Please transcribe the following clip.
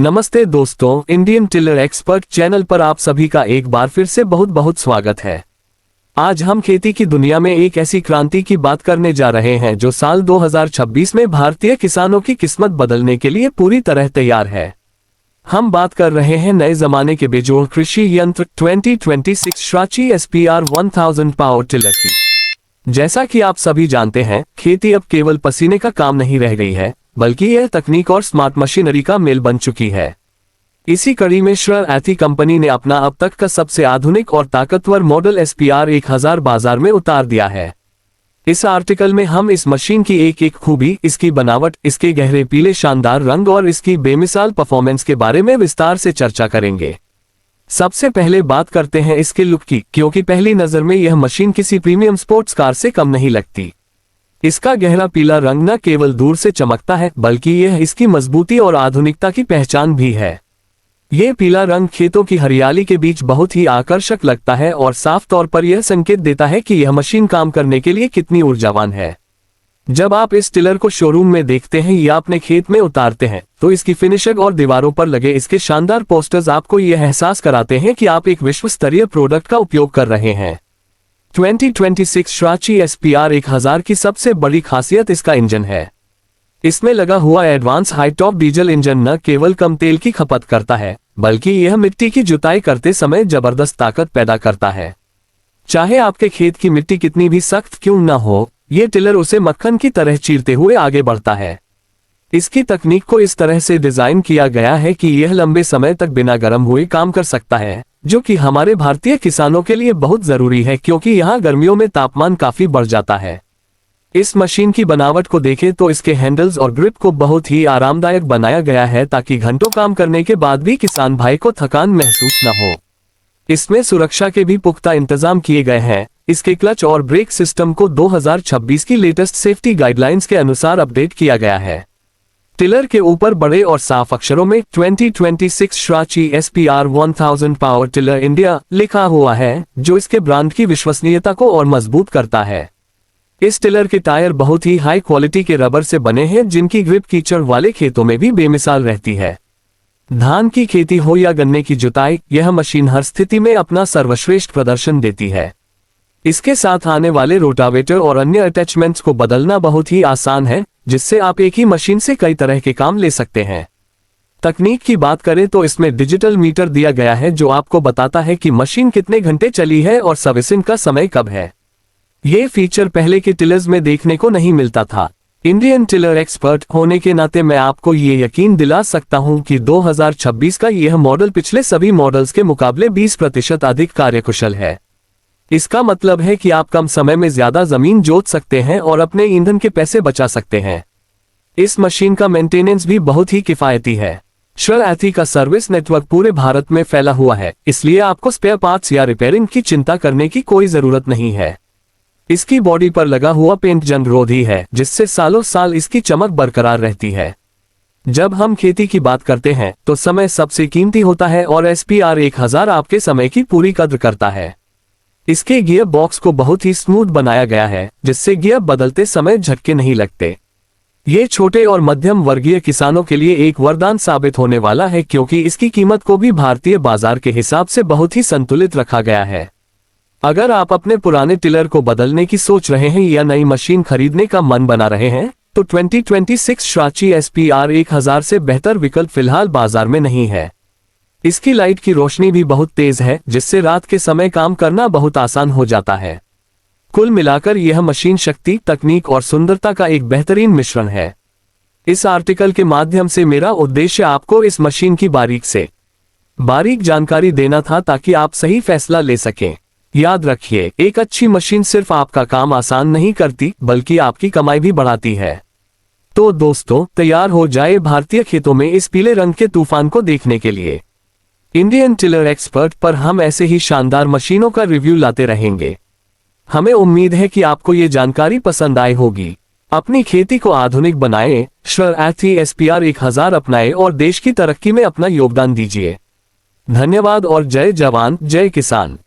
नमस्ते दोस्तों, Indian tiller expert channel पर आप सभी का एक बार फिर से बहुत बहुत स्वागत है। आज हम खेती की दुनिया में एक ऐसी क्रांति की बात करने जा रहे हैं जो साल 2026 में भारतीय किसानों की किस्मत बदलने के लिए पूरी तरह तैयार है। हम बात कर रहे हैं नए जमाने के बेजोड़ कृषि यंत्र 2026 श्राची SPR 1000 पावर टिलर की। जैसा कि आप सभी जानते हैं, खेती अब केवल पसीने का काम नहीं रह गई है, बल्कि यह तकनीक और स्मार्ट मशीनरी का मेल बन चुकी है। इसी कड़ी में श्राची कंपनी ने अपना अब तक का सबसे आधुनिक और ताकतवर मॉडल SPR 1000 बाजार में उतार दिया है। इस आर्टिकल में हम इस मशीन की एक एक खूबी, इसकी बनावट, इसके गहरे पीले शानदार रंग और इसकी बेमिसाल परफॉर्मेंस के बारे में विस्तार से चर्चा करेंगे। सबसे पहले बात करते हैं इसके लुक की, क्योंकि पहली नजर में यह मशीन किसी प्रीमियम स्पोर्ट्स कार से कम नहीं लगती। इसका गहरा पीला रंग न केवल दूर से चमकता है, बल्कि यह इसकी मजबूती और आधुनिकता की पहचान भी है। यह पीला रंग खेतों की हरियाली के बीच बहुत ही आकर्षक लगता है और साफ तौर पर यह संकेत देता है कि यह मशीन काम करने के लिए कितनी ऊर्जावान है। जब आप इस टिलर को शोरूम में देखते हैं या अपने खेत में उतारते हैं, तो इसकी फिनिशिंग और दीवारों पर लगे इसके शानदार पोस्टर्स आपको यह एहसास कराते हैं कि आप एक विश्व स्तरीय प्रोडक्ट का उपयोग कर रहे हैं। 2026 श्राची SPR 1000 की सबसे बड़ी खासियत इसका इंजन है। इसमें लगा हुआ advance high top diesel engine न केवल कम तेल की खपत करता है, बल्कि यह मिट्टी की जुताई करते समय जबरदस्त ताकत पैदा करता है। चाहे आपके खेत की मिट्टी कितनी भी सख्त क्यों न हो, यह टिलर उसे मक्खन की तरह चीरते हुए आगे बढ़ता है। इसकी तकनीक को इस तरह से डिजाइन किया गया है कि यह लंबे समय तक बिना गर्म हुए काम कर सकता है, जो कि हमारे भारतीय किसानों के लिए बहुत जरूरी है, क्योंकि यहाँ गर्मियों में तापमान काफी बढ़ जाता है। इस मशीन की बनावट को देखें तो इसके हैंडल्स और ग्रिप को बहुत ही आरामदायक बनाया गया है, ताकि घंटों काम करने के बाद भी किसान भाई को थकान महसूस न हो। इसमें सुरक्षा के भी पुख्ता इंतजाम किए गए हैं। इसके क्लच और ब्रेक सिस्टम को 2026 की लेटेस्ट सेफ्टी गाइडलाइंस के अनुसार अपडेट किया गया है। टिलर के ऊपर बड़े और साफ अक्षरों में 2026 श्राची SPR 1000 पावर टिलर इंडिया लिखा हुआ है, जो इसके ब्रांड की विश्वसनीयता को और मजबूत करता है। इस टिलर के टायर बहुत ही हाई क्वालिटी के रबर से बने हैं, जिनकी ग्रिप कीचड़ वाले खेतों में भी बेमिसाल रहती है। धान की खेती हो या गन्ने की जुताई, यह मशीन हर स्थिति में अपना सर्वश्रेष्ठ प्रदर्शन देती है। इसके साथ आने वाले रोटावेटर और अन्य अटैचमेंट्स को बदलना बहुत ही आसान है, जिससे आप एक ही मशीन से कई तरह के काम ले सकते हैं। तकनीक की बात करें तो इसमें डिजिटल मीटर दिया गया है, जो आपको बताता है कि मशीन कितने घंटे चली है और सर्विसिंग का समय कब है। ये फीचर पहले के टिलर्स में देखने को नहीं मिलता था। इंडियन टिलर एक्सपर्ट होने के नाते मैं आपको ये यकीन दिला सकता हूं कि 2026 का यह मॉडल पिछले सभी मॉडल्स के मुकाबले 20% अधिक कार्यकुशल है। इसका मतलब है कि आप कम समय में ज्यादा जमीन जोत सकते हैं और अपने ईंधन के पैसे बचा सकते हैं। इस मशीन का मेंटेनेंस भी बहुत ही किफायती है। श्राची का सर्विस नेटवर्क पूरे भारत में फैला हुआ है, इसलिए आपको स्पेयर पार्ट्स या रिपेयरिंग की चिंता करने की कोई जरूरत नहीं है। इसकी बॉडी पर लगा हुआ पेंट जंग रोधी है, जिससे सालों साल इसकी चमक बरकरार रहती है। जब हम खेती की बात करते हैं तो समय सबसे कीमती होता है, और SPR 1000 आपके समय की पूरी कद्र करता है। इसके गियर बॉक्स को बहुत ही स्मूथ बनाया गया है, जिससे गियर बदलते समय झटके नहीं लगते। ये छोटे और मध्यम वर्गीय किसानों के लिए एक वरदान साबित होने वाला है, क्योंकि इसकी कीमत को भी भारतीय बाजार के हिसाब से बहुत ही संतुलित रखा गया है। अगर आप अपने पुराने टिलर को बदलने की सोच रहे हैं या नई मशीन खरीदने का मन बना रहे हैं, तो 2026 श्राची SPR 1000 से बेहतर विकल्प फिलहाल बाजार में नहीं है। इसकी लाइट की रोशनी भी बहुत तेज है, जिससे रात के समय काम करना बहुत आसान हो जाता है। कुल मिलाकर यह मशीन शक्ति, तकनीक और सुंदरता का एक बेहतरीन मिश्रण है। इस आर्टिकल के माध्यम से मेरा उद्देश्य आपको इस मशीन की बारीक जानकारी देना था, ताकि आप सही फैसला ले सकें। याद रखिए, एक अच्छी मशीन सिर्फ आपका काम आसान नहीं करती, बल्कि आपकी कमाई भी बढ़ाती है। तो दोस्तों, तैयार हो जाए भारतीय खेतों में इस पीले रंग के तूफान को देखने के लिए। इंडियन टिलर एक्सपर्ट पर हम ऐसे ही शानदार मशीनों का रिव्यू लाते रहेंगे। हमें उम्मीद है कि आपको ये जानकारी पसंद आई होगी। अपनी खेती को आधुनिक बनाएं, श्राची SPR 1000 अपनाएं और देश की तरक्की में अपना योगदान दीजिए। धन्यवाद और जय जवान जय किसान।